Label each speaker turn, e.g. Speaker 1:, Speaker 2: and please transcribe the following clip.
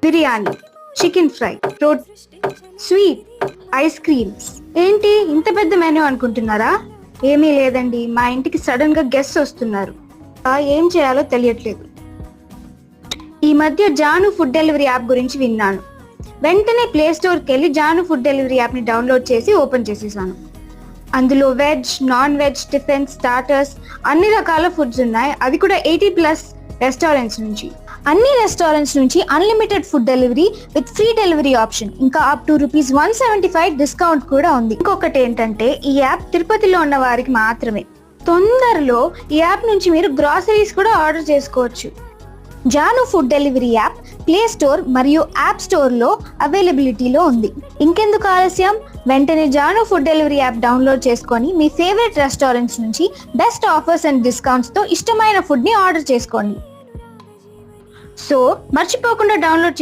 Speaker 1: Biryani, chicken fry, రోటీ, sweet, ice creams. ఏంటి ఇంత పెద్ద మెనూ అనుకుంటున్నారా? ఏమీ లేదండి, మా ఇంటికి సడన్ గా గెస్ట్ వస్తున్నారు. ఏం చేయాలో తెలియట్లేదు. ఈ మధ్య జాను ఫుడ్ డెలివరీ యాప్ గురించి విన్నాను. వెంటనే ప్లే స్టోర్కి వెళ్ళి జాను ఫుడ్ డెలివరీ యాప్ని డౌన్లోడ్ చేసి ఓపెన్ చేసేసాను. అందులో veg, non veg, tiffin, starters అన్ని రకాల ఫుడ్స్ ఉన్నాయి. అది కూడా 80+ రెస్టారెంట్స్ నుంచి. అన్ని రెస్టారెంట్స్ నుంచి unlimited food delivery with free delivery option, ఇంకా అప్ టు ₹175 డిస్కౌంట్ కూడా ఉంది. ఇంకొకటి ఏంటంటే ఈ యాప్ తిరుపతిలో ఉన్న వారికి మాత్రమే. తొందరలో ఈ యాప్ నుంచి మీరు గ్రాసరీస్ కూడా ఆర్డర్ చేసుకోవచ్చు. Janu food delivery app play store మరియు యాప్ స్టోర్లో అవైలబిలిటీలో ఉంది. ఇంకెందుకు ఆలస్యం, వెంటనే Janu food delivery app download చేసుకొని మీ ఫేవరెట్ రెస్టారెంట్స్ నుంచి బెస్ట్ ఆఫర్స్ అండ్ డిస్కౌంట్స్తో ఇష్టమైన ఫుడ్ని ఆర్డర్ చేసుకోండి. సో మర్చిపోకుండా డౌన్లోడ్ చేసుకోండి.